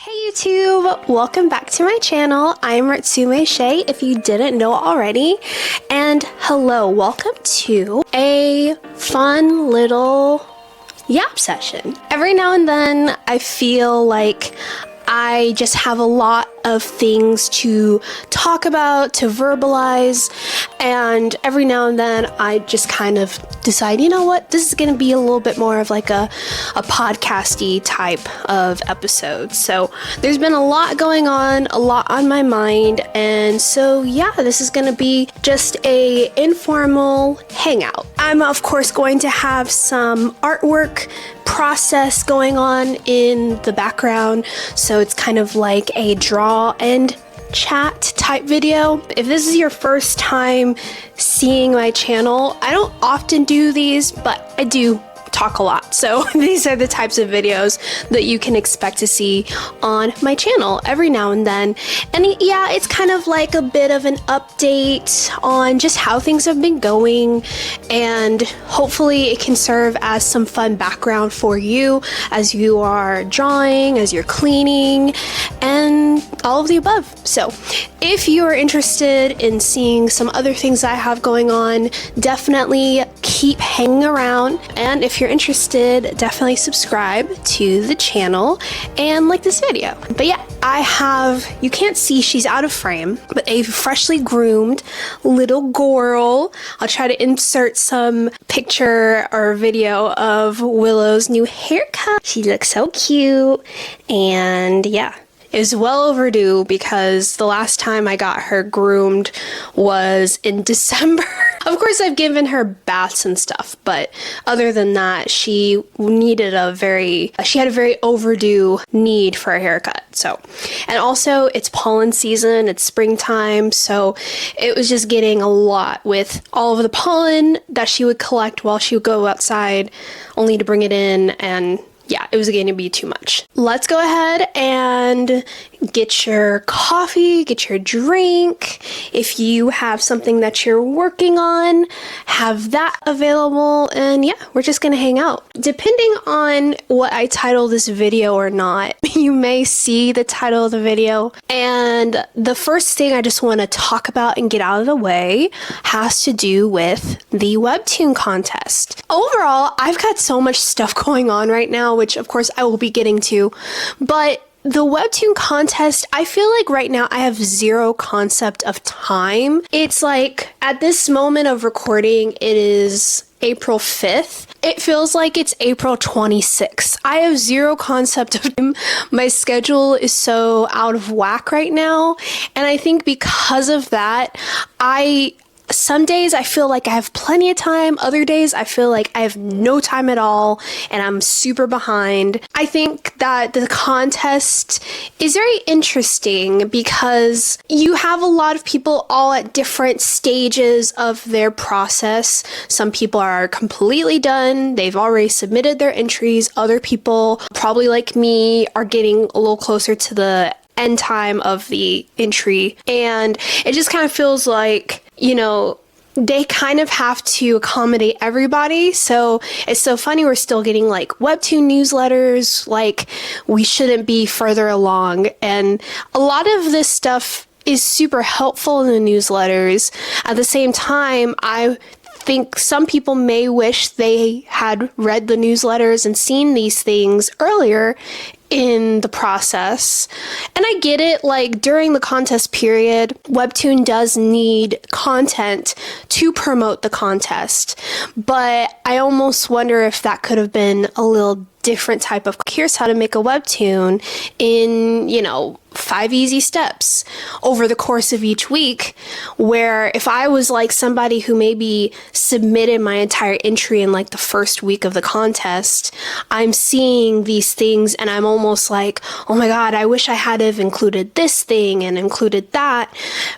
Hey YouTube! Welcome back to my channel. I'm Artsume Shae, if you didn't know already. And hello, welcome to a fun little yap session. Every now and then I feel like I just have a lot of things to talk about, to verbalize, and every now and then I just kind of decide, you know what, this is going to be a little bit more of like a podcasty type of episode. So there's been a lot going on, a lot on my mind, and so yeah, this is going to be just a informal hangout. I'm of course going to have some artwork process going on in the background, so it's kind of like a draw and chat type video. If this is your first time seeing my channel, I don't often do these, but I do talk a lot, so these are the types of videos that you can expect to see on my channel every now and then. And yeah, it's kind of like a bit of an update on just how things have been going, and hopefully it can serve as some fun background for you as you are drawing, as you're cleaning, and all of the above. So if you are interested in seeing some other things I have going on, definitely keep hanging around, and if you're interested, definitely subscribe to the channel and like this video. But yeah, I have, you can't see, she's out of frame, but a freshly groomed little girl. I'll try to insert some picture or video of Willow's new haircut. She looks so cute, and yeah, is well overdue because the last time I got her groomed was in December. Of course, I've given her baths and stuff, but other than that, she had a very overdue need for a haircut. So, and also it's pollen season, it's springtime, so it was just getting a lot with all of the pollen that she would collect while she would go outside, only to bring it in, and yeah, it was going to be too much. Let's go ahead and get your coffee, get your drink. If you have something that you're working on, have that available, and yeah, we're just gonna hang out. Depending on what I title this video or not, you may see the title of the video. And the first thing I just want to talk about and get out of the way has to do with the Webtoon contest. Overall, I've got so much stuff going on right now, which of course I will be getting to, but the Webtoon contest, I feel like right now I have zero concept of time. It's like at this moment of recording, it is April 5th. It feels like it's April 26th. I have zero concept of time. My schedule is so out of whack right now, and I think because of that, some days I feel like I have plenty of time, other days I feel like I have no time at all and I'm super behind. I think that the contest is very interesting because you have a lot of people all at different stages of their process. Some people are completely done, they've already submitted their entries. Other people, probably like me, are getting a little closer to the end time of the entry, and it just kind of feels like, you know, they kind of have to accommodate everybody. So it's so funny, we're still getting like Webtoon newsletters, like we shouldn't be further along, and a lot of this stuff is super helpful in the newsletters. At the same time, I think some people may wish they had read the newsletters and seen these things earlier in the process. And I get it, like during the contest period, Webtoon does need content to promote the contest, but I almost wonder if that could have been a little different type of, here's how to make a Webtoon in, you know, 5 easy steps over the course of each week, where if I was like somebody who maybe submitted my entire entry in like the first week of the contest, I'm seeing these things and I'm almost like, oh my god, I wish I had have included this thing and included that.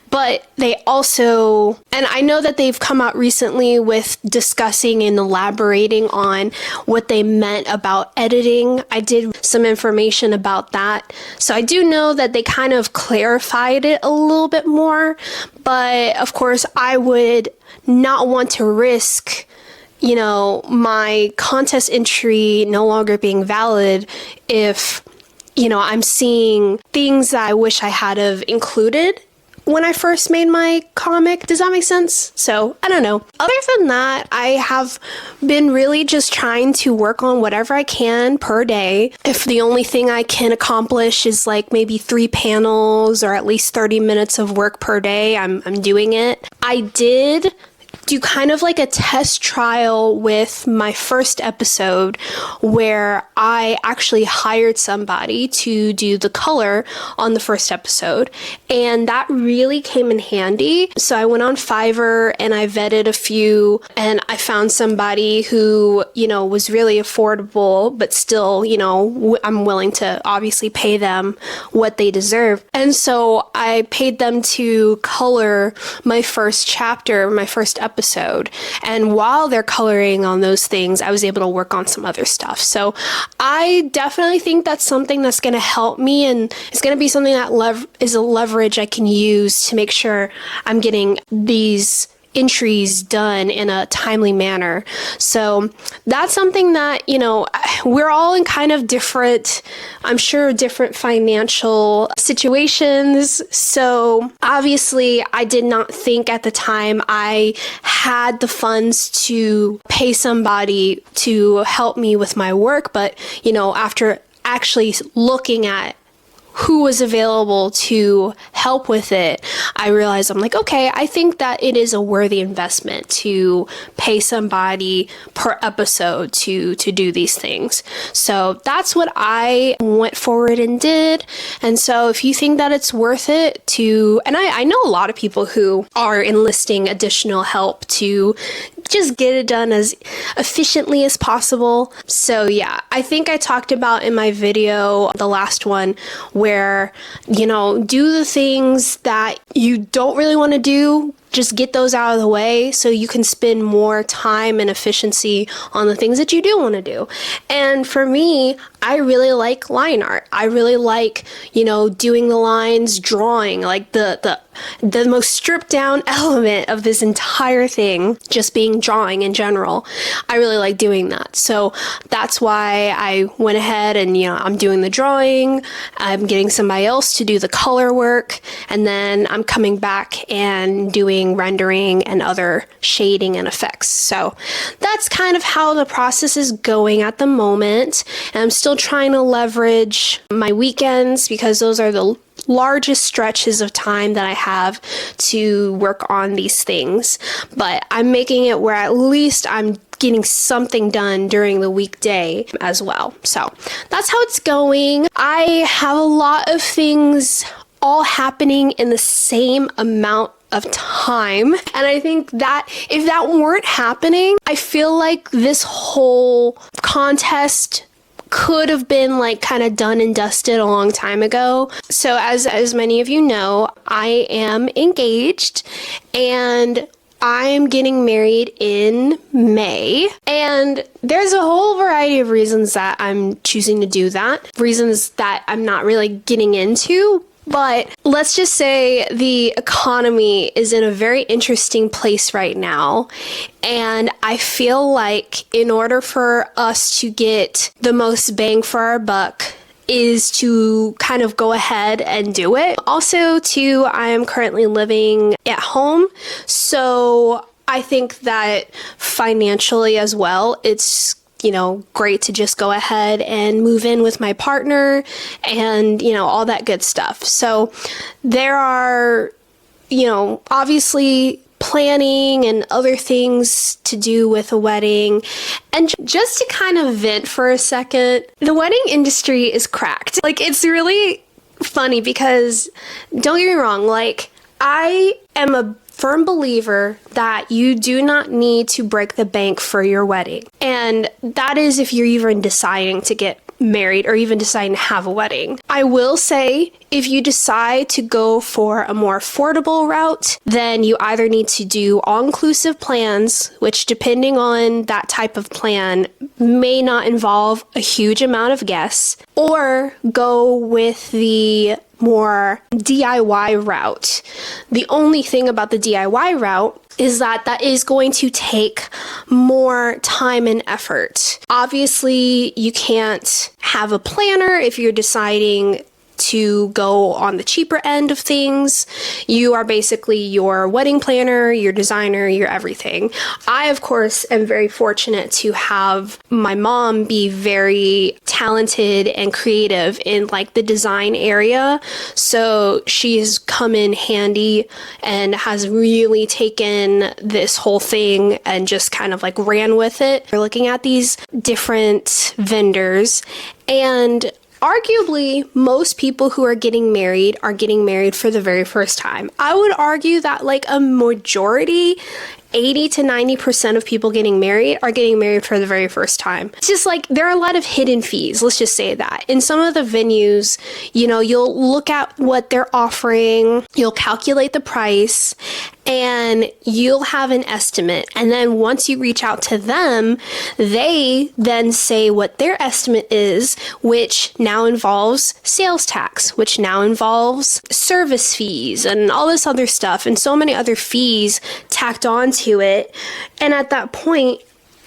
But they also, and I know that they've come out recently with discussing and elaborating on what they meant about editing. I did some information about that, so I do know that they kind of clarified it a little bit more, but of course I would not want to risk, you know, my contest entry no longer being valid if I'm seeing things that I wish I had have included when I first made my comic. Does that make sense? So, I don't know. Other than that, I have been really just trying to work on whatever I can per day. If the only thing I can accomplish is like maybe 3 panels or at least 30 minutes of work per day, I'm doing it. I did do kind of like a test trial with my first episode where I actually hired somebody to do the color on the first episode, and that really came in handy. So I went on Fiverr and I vetted a few, and I found somebody who, was really affordable, but still, I'm willing to obviously pay them what they deserve. And so I paid them to color my first chapter, my first episode. And while they're coloring on those things, I was able to work on some other stuff. So I definitely think that's something that's going to help me, and it's going to be something that is a leverage I can use to make sure I'm getting these entries done in a timely manner. So that's something that, we're all in kind of different financial situations. So obviously I did not think at the time I had the funds to pay somebody to help me with my work. But, after actually looking at who was available to help with it, I realized I'm like, okay, I think that it is a worthy investment to pay somebody per episode to do these things. So that's what I went forward and did. And so if you think that it's worth it and I know a lot of people who are enlisting additional help to just get it done as efficiently as possible. So yeah, I think I talked about in my video, the last one, where, do the things that you don't really want to do. Just get those out of the way so you can spend more time and efficiency on the things that you do want to do. And for me, I really like line art. I really like, doing the lines, drawing, like the most stripped down element of this entire thing, just being drawing in general. I really like doing that. So that's why I went ahead and, I'm doing the drawing. I'm getting somebody else to do the color work. And then I'm coming back and doing rendering and other shading and effects. So that's kind of how the process is going at the moment. And I'm still trying to leverage my weekends because those are the largest stretches of time that I have to work on these things. But I'm making it where at least I'm getting something done during the weekday as well. So that's how it's going. I have a lot of things all happening in the same amount of time. And I think that if that weren't happening, I feel like this whole contest could have been like kind of done and dusted a long time ago. So as many of you know, I am engaged and I'm getting married in May, and there's a whole variety of reasons that I'm choosing to do that, reasons that I'm not really getting into. But let's just say the economy is in a very interesting place right now. And I feel like in order for us to get the most bang for our buck is to kind of go ahead and do it. Also, too, I am currently living at home. So I think that financially as well, it's great to just go ahead and move in with my partner and, all that good stuff. So there are, obviously planning and other things to do with a wedding. And just to kind of vent for a second, the wedding industry is cracked. Like, it's really funny because, don't get me wrong, like, I am a firm believer that you do not need to break the bank for your wedding. And that is if you're even deciding to get married or even deciding to have a wedding. I will say, if you decide to go for a more affordable route, then you either need to do all-inclusive plans, which depending on that type of plan may not involve a huge amount of guests, or go with the more DIY route. The only thing about the DIY route is that that is going to take more time and effort. Obviously, you can't have a planner if you're deciding to go on the cheaper end of things. You are basically your wedding planner, your designer, your everything. I, of course, am very fortunate to have my mom be very talented and creative in like the design area. So she's come in handy and has really taken this whole thing and just kind of like ran with it. We're looking at these different vendors, and arguably, most people who are getting married for the very first time. I would argue that like a majority, 80 to 90% of people getting married are getting married for the very first time. It's just like there are a lot of hidden fees, let's just say that. In some of the venues, you know, you'll look at what they're offering, you'll calculate the price, and you'll have an estimate. And then once you reach out to them, they then say what their estimate is, which now involves sales tax, which now involves service fees and all this other stuff and so many other fees tacked on to it. And at that point,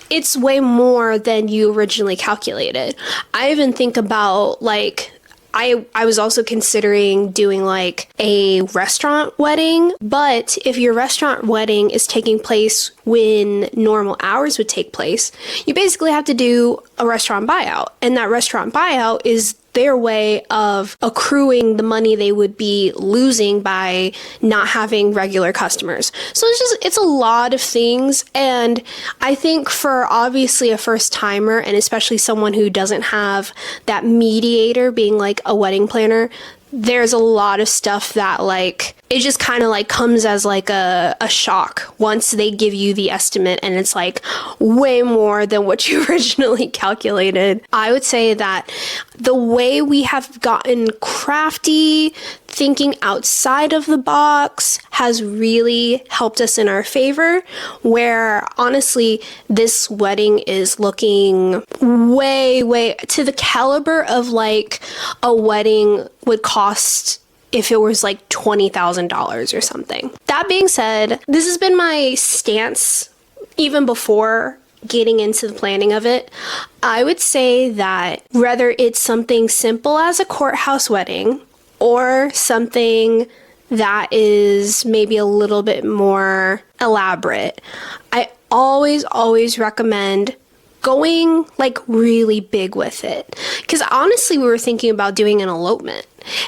it's way more than you originally calculated. I even think about like, I was also considering doing like a restaurant wedding, but if your restaurant wedding is taking place when normal hours would take place, you basically have to do a restaurant buyout. And that restaurant buyout is their way of accruing the money they would be losing by not having regular customers. So it's a lot of things. And I think for obviously a first timer, and especially someone who doesn't have that mediator being like a wedding planner, there's a lot of stuff that like it just kind of like comes as like a shock once they give you the estimate and it's like way more than what you originally calculated. I would say that the way we have gotten crafty, thinking outside of the box has really helped us in our favor, where honestly this wedding is looking way to the caliber of like a wedding would cost if it was like $20,000 or something. That being said, this has been my stance even before getting into the planning of it. I would say that whether it's something simple as a courthouse wedding or something that is maybe a little bit more elaborate, I always recommend going like really big with it. Because honestly, we were thinking about doing an elopement.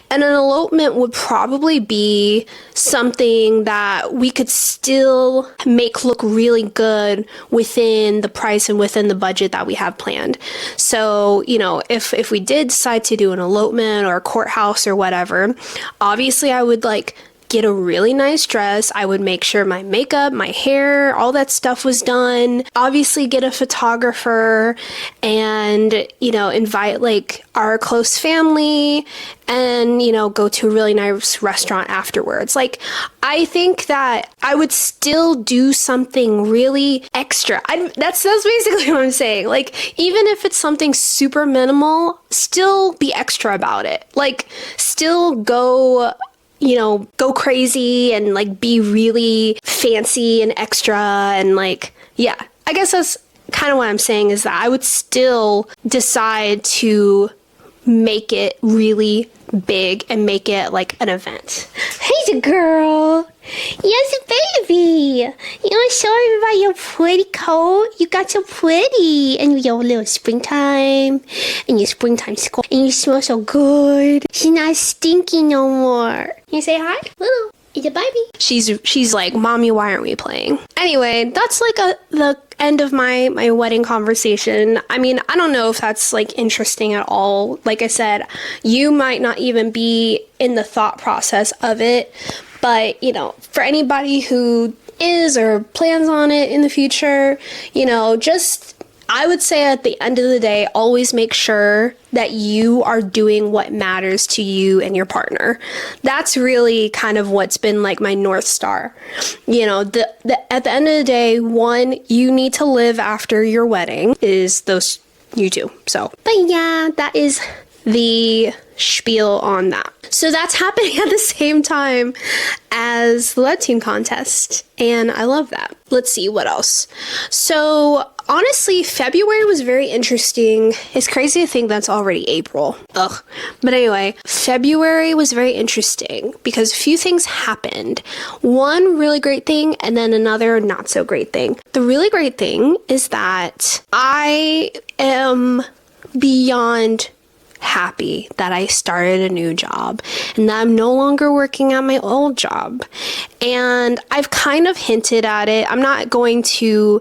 And an elopement would probably be something that we could still make look really good within the price and within the budget that we have planned. So, you know, if we did decide to do an elopement or a courthouse or whatever, obviously I would like get a really nice dress. I would make sure my makeup, my hair, all that stuff was done. Obviously get a photographer and, you know, invite like our close family and, you know, go to a really nice restaurant afterwards. Like, I think that I would still do something really extra. That's basically what I'm saying. Like, even if it's something super minimal, still be extra about it. Like, still go crazy and like be really fancy and extra and like, yeah, I guess that's kind of what I'm saying is that I would still decide to make it really big and make it like an event. Hey, girl. Yes, baby. You want to show everybody your pretty coat? You got so pretty. And your little springtime. And your springtime score. And you smell so good. She's not stinky no more. You say hi? Little. It's a baby. She's like, Mommy, why aren't we playing? Anyway, that's like the end of my wedding conversation. I mean, I don't know if that's like interesting at all. Like I said, you might not even be in the thought process of it. But, you know, for anybody who is or plans on it in the future, you know, just, I would say at the end of the day, always make sure that you are doing what matters to you and your partner. That's really kind of what's been like my North Star. You know, at the end of the day, one, you need to live after your wedding is those you two. So, but yeah, that is the spiel on that. So that's happening at the same time as the Webtoon contest, and I love that. Let's see what else. So honestly, February was very interesting. It's crazy to think that's already April. Ugh. But anyway, February was very interesting because a few things happened. One really great thing and then another not so great thing. The really great thing is that I am beyond happy that I started a new job and that I'm no longer working at my old job. And I've kind of hinted at it. I'm not going to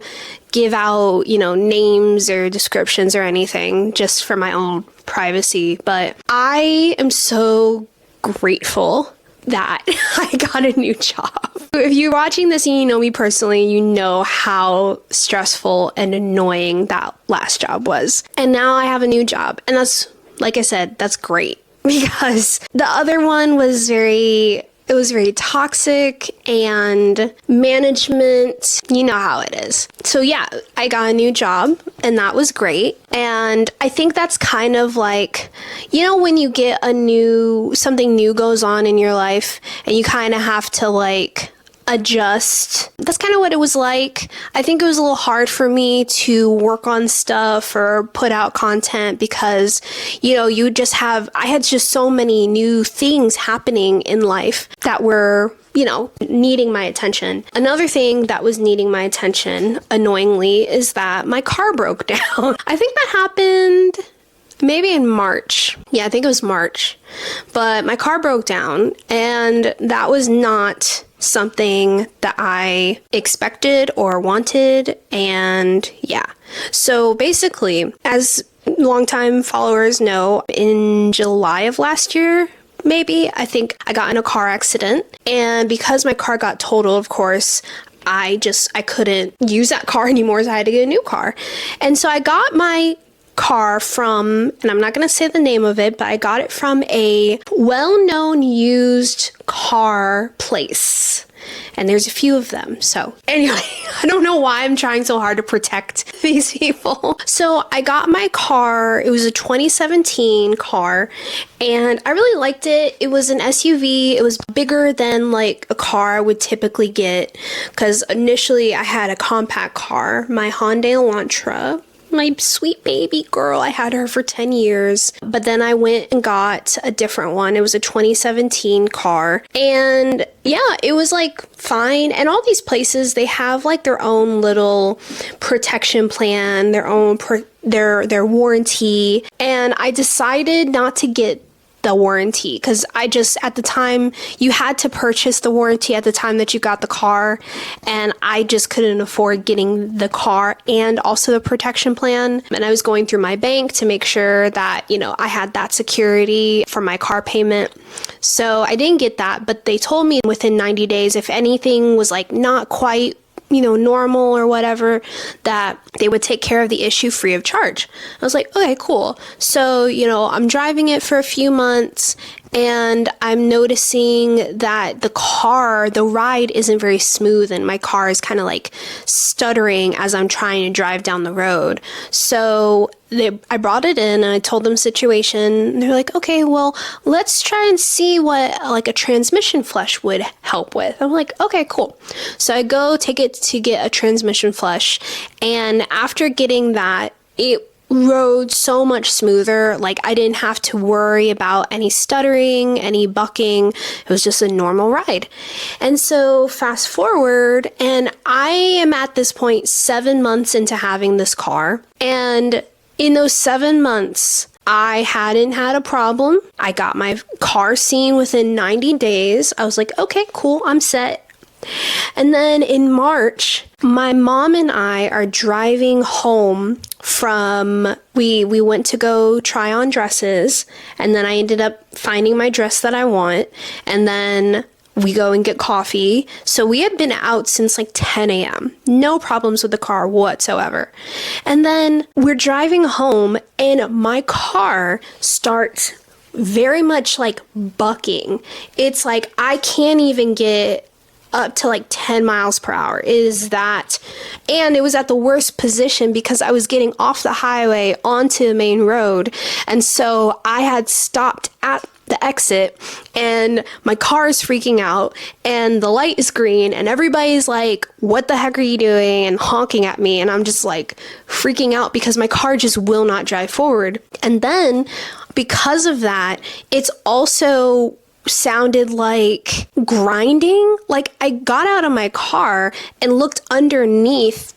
give out, names or descriptions or anything just for my own privacy, but I am so grateful that I got a new job. If you're watching this and you know me personally, you know how stressful and annoying that last job was. And now I have a new job, and that's, like I said, that's great, because the other one was very toxic, and management, you know how it is. So yeah, I got a new job and that was great. And I think that's kind of like, when you get something new goes on in your life and you kind of have to adjust. That's kind of what it was like. I think it was a little hard for me to work on stuff or put out content because, I had just so many new things happening in life that were, needing my attention. Another thing that was needing my attention, annoyingly, is that my car broke down. I think that happened maybe in March. Yeah, I think it was March. But my car broke down, and that was not something that I expected or wanted. And yeah, so basically, as longtime followers know, in July of last year, maybe, I think I got in a car accident, and because my car got totaled, of course, I couldn't use that car anymore, so I had to get a new car. And so I got my car from, and I'm not going to say the name of it, but I got it from a well-known used car place. And there's a few of them. So anyway, I don't know why I'm trying so hard to protect these people. So I got my car. It was a 2017 car, and I really liked it. It was an SUV. It was bigger than a car I would typically get, because initially I had a compact car, my Hyundai Elantra. My sweet baby girl. I had her for 10 years, but then I went and got a different one. It was a 2017 car, and yeah, it was fine. And all these places, they have their own little protection plan, their own their warranty, and I decided not to get the warranty because at the time, you had to purchase the warranty at the time that you got the car, and I just couldn't afford getting the car and also the protection plan. And I was going through my bank to make sure that, I had that security for my car payment. So I didn't get that, but they told me within 90 days, if anything was not quite normal or whatever, that they would take care of the issue free of charge. I was like, okay, cool. So, I'm driving it for a few months, and I'm noticing that the ride isn't very smooth, and my car is kind of stuttering as I'm trying to drive down the road. So I brought it in and I told them situation. They're like, okay, well, let's try and see what a transmission flush would help with. I'm like, okay, cool. So I go take it to get a transmission flush, and after getting that, it rode so much smoother. I didn't have to worry about any stuttering, any bucking. It was just a normal ride. And so fast forward, and I am at this point 7 months into having this car, and in those 7 months, I hadn't had a problem. I got my car seen within 90 days. I was like, okay, cool, I'm set. And then in March, my mom and I are driving home from, we went to go try on dresses, and then I ended up finding my dress that I want, and then we go and get coffee. So we had been out since 10 a.m. No problems with the car whatsoever. And then we're driving home, and my car starts very much bucking. It's I can't even get up to like 10 miles per hour. And it was at the worst position because I was getting off the highway onto the main road. And so I had stopped at the exit and my car is freaking out and the light is green and everybody's like, what the heck are you doing? And honking at me. And I'm just like freaking out because my car just will not drive forward. And then because of that, it's also sounded like grinding. Like I got out of my car and looked underneath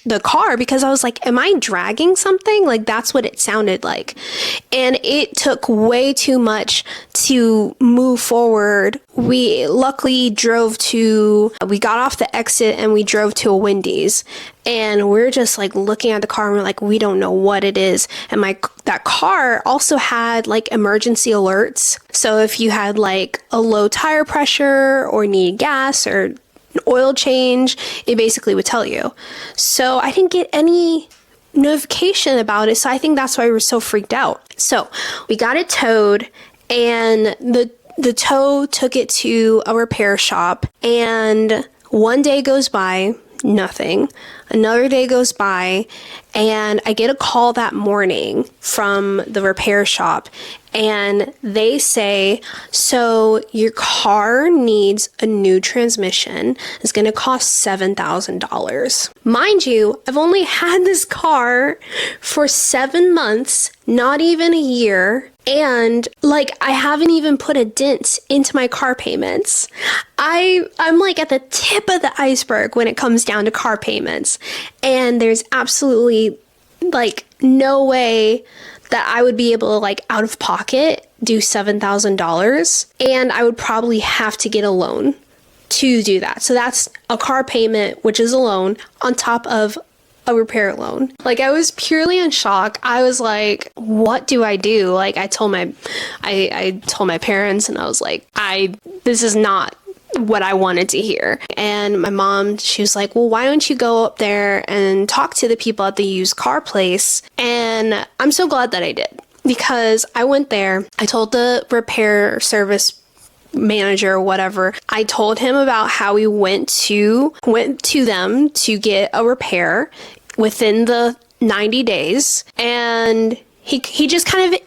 the car because I was like, am I dragging something? Like that's what it sounded like. And it took way too much to move forward. We luckily we got off the exit and we drove to a Wendy's, and we're just like looking at the car and we're like, we don't know what it is. And that car also had like emergency alerts. So if you had like a low tire pressure or needed gas or oil change, it basically would tell you. So I didn't get any notification about it, so I think that's why we were so freaked out. So we got it towed, and the tow took it to a repair shop, and one day goes by, nothing. Another day goes by, and I get a call that morning from the repair shop, and they say, so your car needs a new transmission. It's going to cost $7,000. Mind you, I've only had this car for 7 months, not even a year. And like, I haven't even put a dent into my car payments. I'm like at the tip of the iceberg when it comes down to car payments. And there's absolutely like no way that I would be able to like out of pocket do $7,000. And I would probably have to get a loan to do that. So that's a car payment, which is a loan on top of a repair loan. Like I was purely in shock. I was like, what do I do? Like I told my parents, and I was like, this is not what I wanted to hear. And my mom, she was like, well, why don't you go up there and talk to the people at the used car place? And I'm so glad that I did, because I went there. I told the repair service manager or whatever, I told him about how we went to them to get a repair within the 90 days. And he just kind of,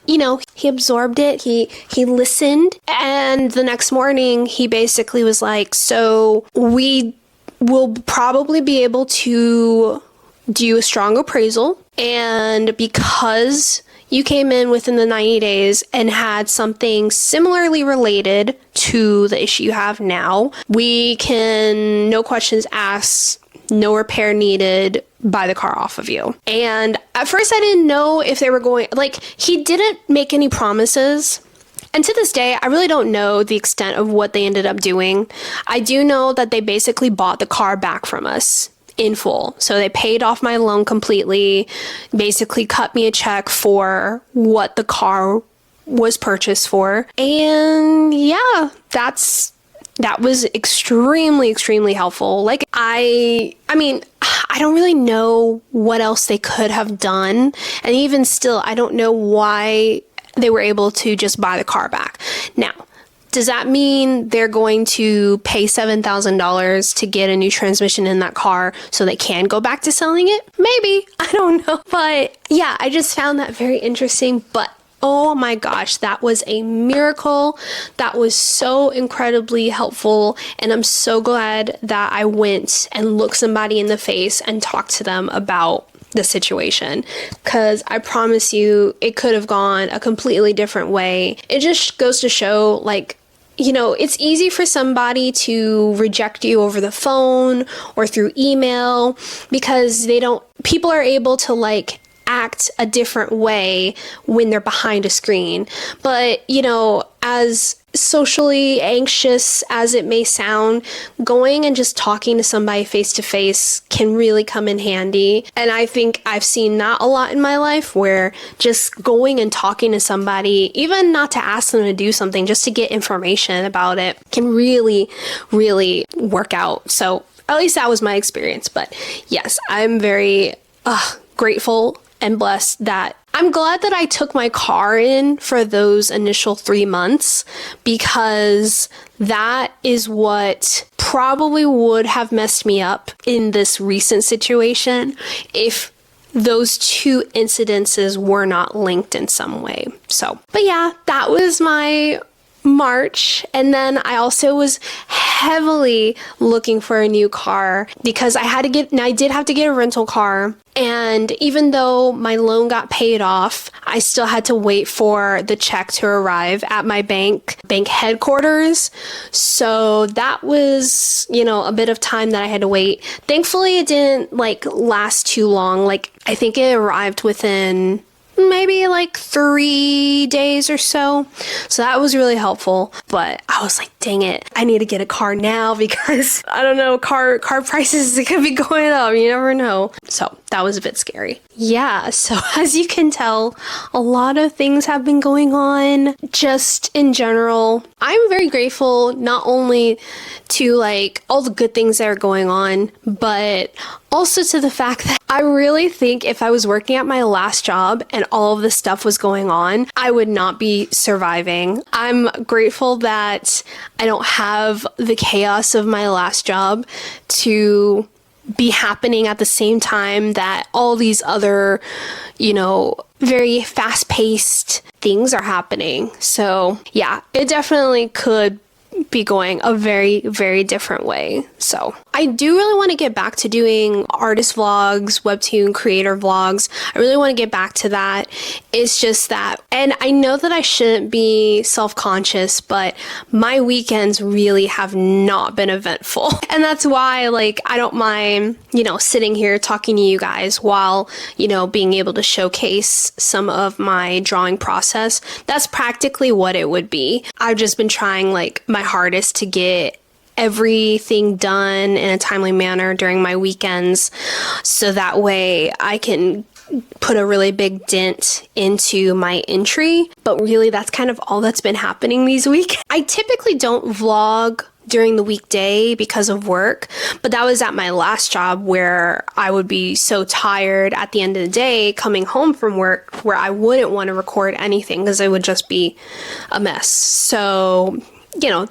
he absorbed it. He listened. And the next morning, he basically was like, so we will probably be able to do a strong appraisal. And because you came in within the 90 days and had something similarly related to the issue you have now, we can, no questions asked, no repair needed, buy the car off of you. And at first I didn't know if they were going, like, he didn't make any promises. And to this day, I really don't know the extent of what they ended up doing. I do know that they basically bought the car back from us in full. So they paid off my loan completely, basically cut me a check for what the car was purchased for. And yeah, that was extremely, extremely helpful. Like, I mean, I don't really know what else they could have done. And even still, I don't know why they were able to just buy the car back. Now, does that mean they're going to pay $7,000 to get a new transmission in that car so they can go back to selling it? Maybe. I don't know. But yeah, I just found that very interesting. But oh my gosh, that was a miracle. That was so incredibly helpful. And I'm so glad that I went and looked somebody in the face and talked to them about the situation, because I promise you it could have gone a completely different way. It just goes to show, like, it's easy for somebody to reject you over the phone or through email because people are able to like act a different way when they're behind a screen. But, as socially anxious as it may sound, going and just talking to somebody face to face can really come in handy. And I think I've seen that a lot in my life, where just going and talking to somebody, even not to ask them to do something, just to get information about it, can really, really work out. So at least that was my experience. But yes, I'm very grateful and blessed that I'm glad that I took my car in for those initial 3 months, because that is what probably would have messed me up in this recent situation if those two incidences were not linked in some way. So, but yeah, that was my March. And then I also was heavily looking for a new car because I did have to get a rental car. And even though my loan got paid off, I still had to wait for the check to arrive at my bank headquarters. So that was, a bit of time that I had to wait. Thankfully, it didn't last too long. I think it arrived within maybe 3 days or so. So that was really helpful. But I was like, dang it, I need to get a car now because I don't know, car prices could be going up. You never know. So that was a bit scary. Yeah, so as you can tell, a lot of things have been going on just in general. I'm very grateful not only to all the good things that are going on, but also to the fact that I really think if I was working at my last job and all of this stuff was going on, I would not be surviving. I'm grateful that I don't have the chaos of my last job to be happening at the same time that all these other, very fast-paced things are happening. So yeah, it definitely could be going a very, very different way. So I do really want to get back to doing artist vlogs, Webtoon creator vlogs. I really want to get back to that. It's just that, and I know that I shouldn't be self-conscious, but my weekends really have not been eventful. And that's why I don't mind, sitting here talking to you guys while, being able to showcase some of my drawing process. That's practically what it would be. I've just been trying my hardest to get everything done in a timely manner during my weekends, so that way I can put a really big dent into my entry. But really, that's kind of all that's been happening these weeks. I typically don't vlog during the weekday because of work, but that was at my last job where I would be so tired at the end of the day coming home from work where I wouldn't want to record anything because it would just be a mess. So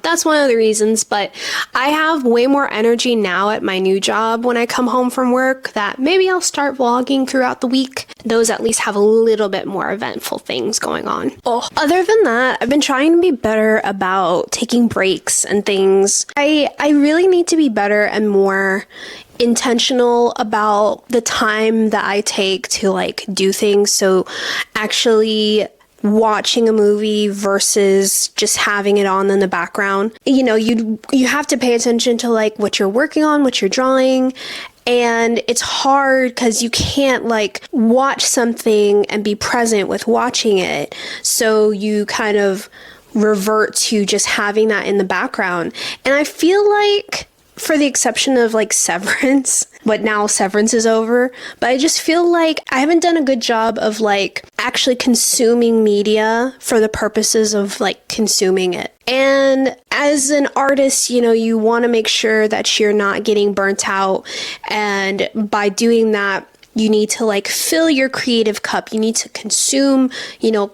that's one of the reasons, but I have way more energy now at my new job when I come home from work that maybe I'll start vlogging throughout the week. Those at least have a little bit more eventful things going on. Other than that, I've been trying to be better about taking breaks and things. I really need to be better and more intentional about the time that I take to do things. So actually watching a movie versus just having it on in the background. You have to pay attention to what you're working on, what you're drawing, and it's hard because you can't watch something and be present with watching it. So you kind of revert to just having that in the background. And I feel for the exception of Severance, but now Severance is over, but I just feel I haven't done a good job of actually consuming media for the purposes of consuming it. And as an artist, you want to make sure that you're not getting burnt out, and by doing that, you need to fill your creative cup. You need to consume,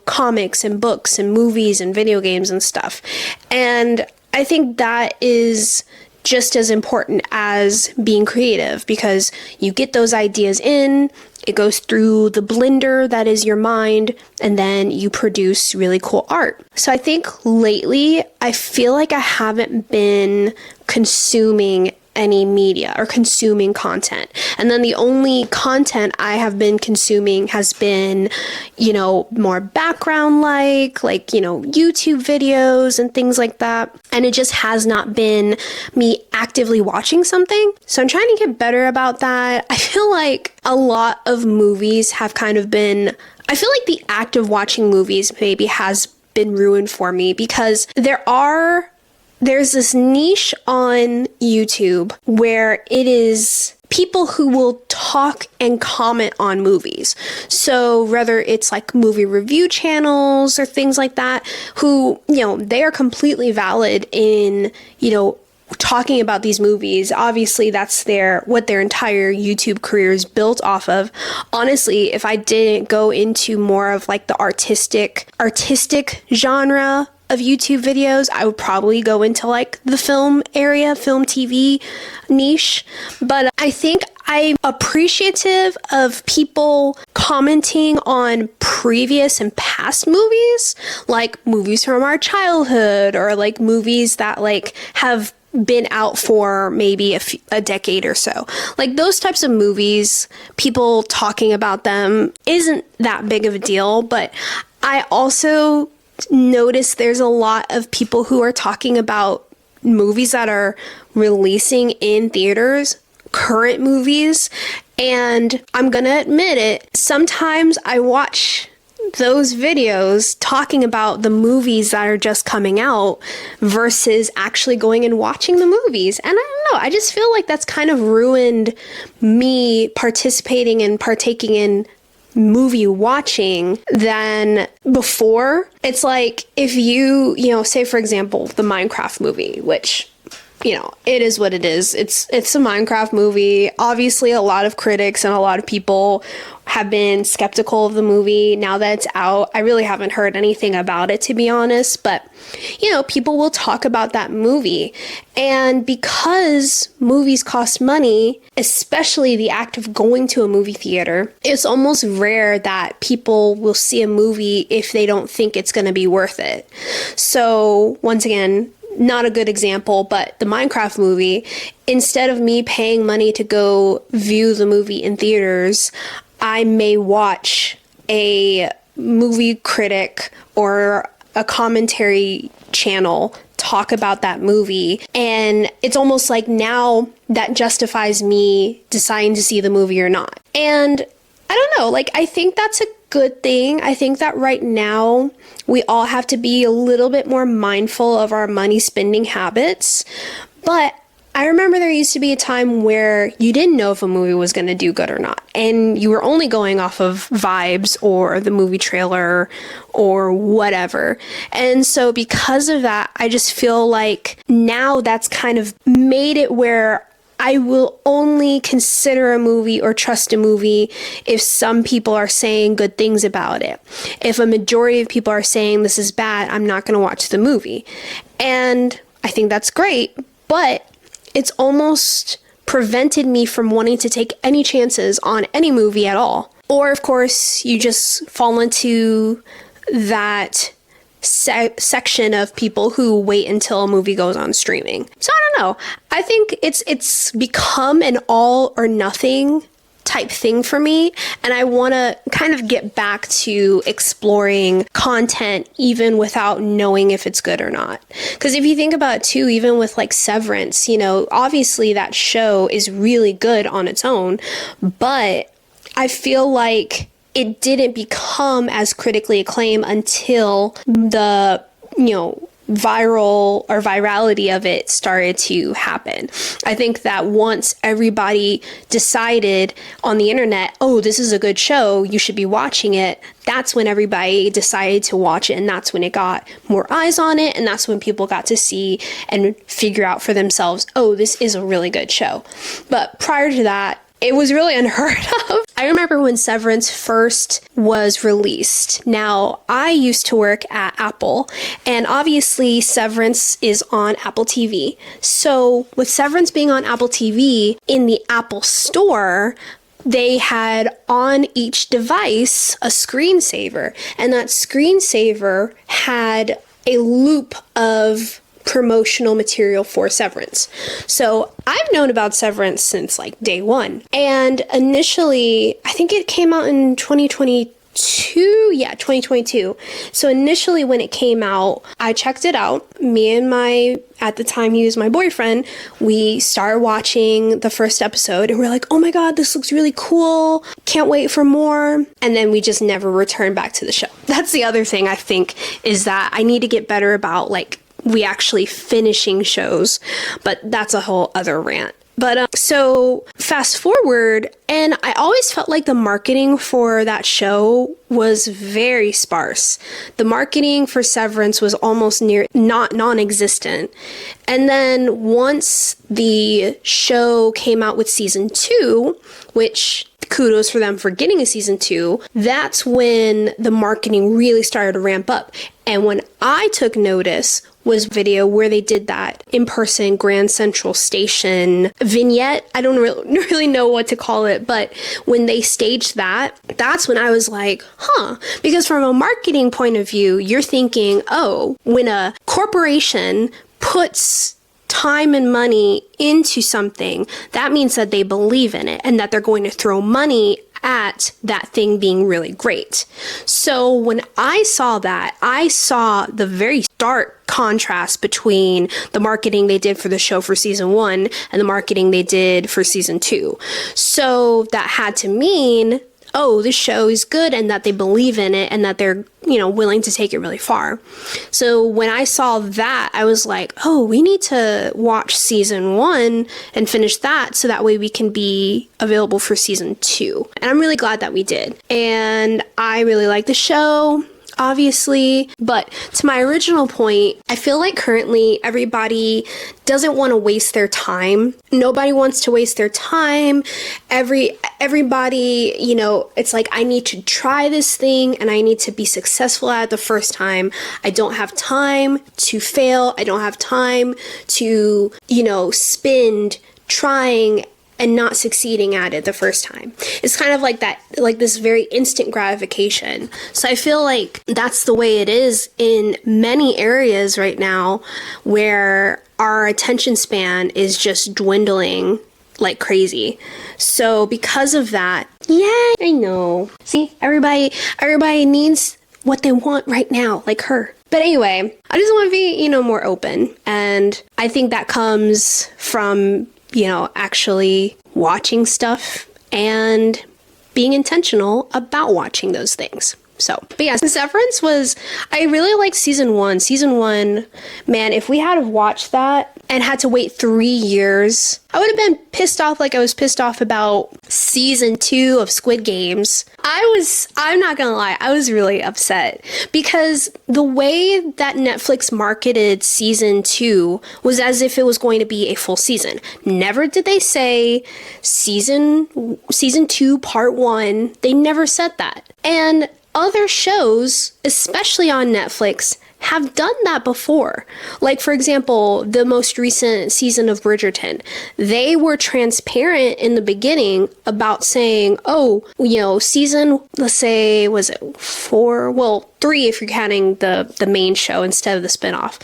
comics and books and movies and video games and stuff. And I think that is just as important as being creative, because you get those ideas in, it goes through the blender that is your mind, and then you produce really cool art. So I think lately, I feel I haven't been consuming any media or consuming content. And then the only content I have been consuming has been, more background YouTube videos and things like that. And it just has not been me actively watching something. So I'm trying to get better about that. I feel a lot of movies have kind of been, I feel the act of watching movies maybe has been ruined for me, because there's this niche on YouTube where it is people who will talk and comment on movies. So whether it's movie review channels or things like that, who, they are completely valid in, talking about these movies. Obviously, that's what their entire YouTube career is built off of. Honestly, if I didn't go into more of like the artistic genre of YouTube videos, I would probably go into like the film area, film TV niche. But I think I'm appreciative of people commenting on previous and past movies, like movies from our childhood, or like movies that like have been out for maybe a decade or so. Like those types of movies, people talking about them isn't that big of a deal. But I also notice there's a lot of people who are talking about movies that are releasing in theaters, current movies, and I'm gonna admit it, sometimes I watch those videos talking about the movies that are just coming out versus actually going and watching the movies. And I don't know, I just feel like that's kind of ruined me participating and partaking in movie watching than before. It's like if you say for example the Minecraft movie, which it is what it is. It's a Minecraft movie. Obviously, a lot of critics and a lot of people have been skeptical of the movie now that it's out. I really haven't heard anything about it, to be honest, but people will talk about that movie. And because movies cost money, especially the act of going to a movie theater, it's almost rare that people will see a movie if they don't think it's going to be worth it. So once again, not a good example, but the Minecraft movie, instead of me paying money to go view the movie in theaters, I may watch a movie critic or a commentary channel talk about that movie. And it's almost like now that justifies me deciding to see the movie or not. And I don't know, like, I think that's a good thing. I think that right now we all have to be a little bit more mindful of our money spending habits. But I remember there used to be a time where you didn't know if a movie was going to do good or not, and you were only going off of vibes or the movie trailer or whatever. And so because of that, I just feel like now that's kind of made it where I will only consider a movie or trust a movie if some people are saying good things about it. If a majority of people are saying this is bad, I'm not going to watch the movie. And I think that's great, but it's almost prevented me from wanting to take any chances on any movie at all. Or, of course, you just fall into that section of people who wait until a movie goes on streaming. So I don't know. I think it's become an all or nothing type thing for me, and I want to kind of get back to exploring content even without knowing if it's good or not. Because if you think about it too, even with like Severance, obviously that show is really good on its own, but I feel like it didn't become as critically acclaimed until the, virality of it started to happen. I think that once everybody decided on the internet, oh, this is a good show, you should be watching it, that's when everybody decided to watch it, and that's when it got more eyes on it, and that's when people got to see and figure out for themselves, oh, this is a really good show. But prior to that, it was really unheard of. I remember when Severance first was released. Now, I used to work at Apple, and obviously Severance is on Apple TV. So with Severance being on Apple TV, in the Apple Store, they had on each device a screensaver, and that screensaver had a loop of promotional material for Severance. So I've known about Severance since like day one. And initially, I think it came out in 2022. Yeah, 2022. So initially when it came out, I checked it out. Me and at the time he was my boyfriend, we started watching the first episode and we're like, oh my God, this looks really cool. Can't wait for more. And then we just never returned back to the show. That's the other thing I think, is that I need to get better about we actually finishing shows, but that's a whole other rant. But so fast forward, and I always felt like the marketing for that show was very sparse. The marketing for Severance was almost non-existent. And then once the show came out with season 2, which kudos for them for getting a season 2, that's when the marketing really started to ramp up. And when I took notice was video where they did that in-person Grand Central Station vignette. I don't really know what to call it, but when they staged that, that's when I was like, huh. Because from a marketing point of view, you're thinking, oh, when a corporation puts time and money into something, that means that they believe in it and that they're going to throw money at that thing being really great. So when I saw that, I saw the very stark contrast between the marketing they did for the show for season 1 and the marketing they did for season 2. So that had to mean, oh, this show is good and that they believe in it and that they're, willing to take it really far. So when I saw that, I was like, oh, we need to watch season 1 and finish that so that way we can be available for season 2. And I'm really glad that we did. And I really like the show, obviously, but to my original point, I feel like currently everybody doesn't want to waste their time. Nobody wants to waste their time. Everybody, it's like, I need to try this thing and I need to be successful at it the first time. I don't have time to fail. I don't have time to, spend trying and not succeeding at it the first time. It's kind of like that, like this very instant gratification. So I feel like that's the way it is in many areas right now where our attention span is just dwindling like crazy. So because of that, yeah, I know. See, everybody needs what they want right now, like her. But anyway, I just want to be, more open. And I think that comes from actually watching stuff and being intentional about watching those things. So, but yeah, Severance I really liked season 1. Season 1, man, if we had watched that and had to wait 3 years, I would have been pissed off like I was pissed off about season 2 of Squid Games. I'm not gonna lie, I was really upset because the way that Netflix marketed season 2 was as if it was going to be a full season. Never did they say season 2 part 1. They never said that. And other shows, especially on Netflix, have done that before. Like, for example, the most recent season of Bridgerton. They were transparent in the beginning about saying, oh, season, let's say, was it 4? Well, 3 if you're counting the main show instead of the spinoff.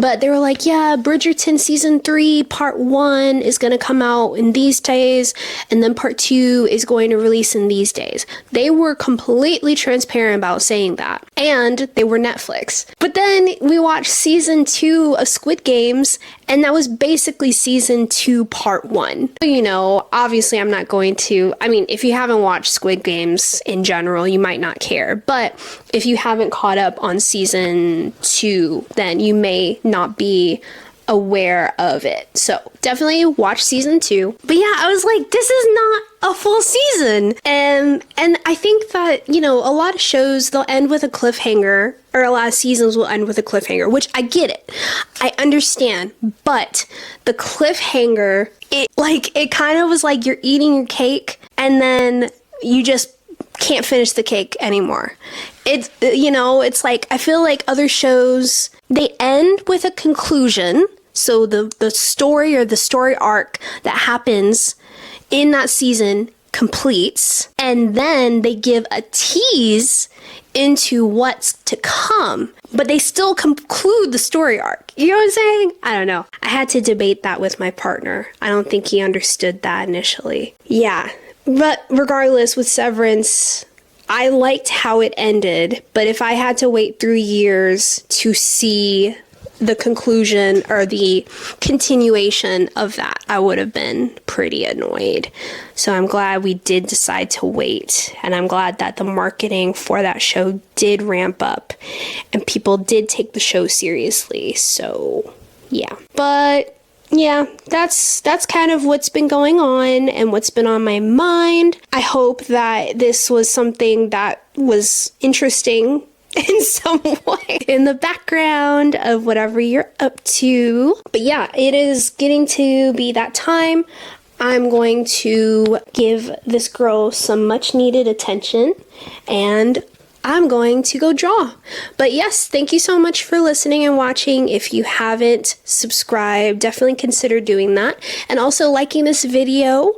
But they were like, yeah, Bridgerton season 3 part 1 is going to come out in these days, and then part 2 is going to release in these days. They were completely transparent about saying that. And they were Netflix. But then we watched season 2 of Squid Games, and that was basically season 2 part 1. Obviously I'm not going to, if you haven't watched Squid Games in general, you might not care. But if you haven't caught up on season 2, then you may not be aware of it. So definitely watch season 2. But yeah, I was like, this is not a full season. And I think that, a lot of shows, they'll end with a cliffhanger, or a lot of seasons will end with a cliffhanger, which I get it. I understand. But the cliffhanger, it kind of was like you're eating your cake and then you just can't finish the cake anymore. It's like, I feel like other shows, they end with a conclusion. So the story or the story arc that happens in that season completes, and then they give a tease into what's to come, but they still conclude the story arc. You know what I'm saying? I don't know. I had to debate that with my partner. I don't think he understood that initially. Yeah. But regardless, with Severance, I liked how it ended, but if I had to wait 3 years to see the conclusion or the continuation of that, I would have been pretty annoyed. So I'm glad we did decide to wait, and I'm glad that the marketing for that show did ramp up and people did take the show seriously. So yeah. But yeah, that's kind of what's been going on and what's been on my mind. I hope that this was something that was interesting in some way in the background of whatever you're up to. But yeah, it is getting to be that time. I'm going to give this girl some much needed attention, and I'm going to go draw. But yes, thank you so much for listening and watching. If you haven't subscribed, definitely consider doing that. And also liking this video.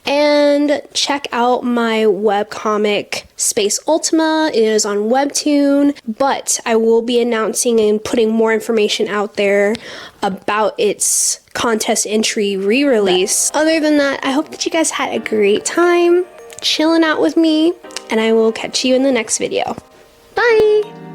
And check out my webcomic Space Ultima. It is on Webtoon. But I will be announcing and putting more information out there about its contest entry re-release. Other than that, I hope that you guys had a great time chilling out with me, and I will catch you in the next video. Bye!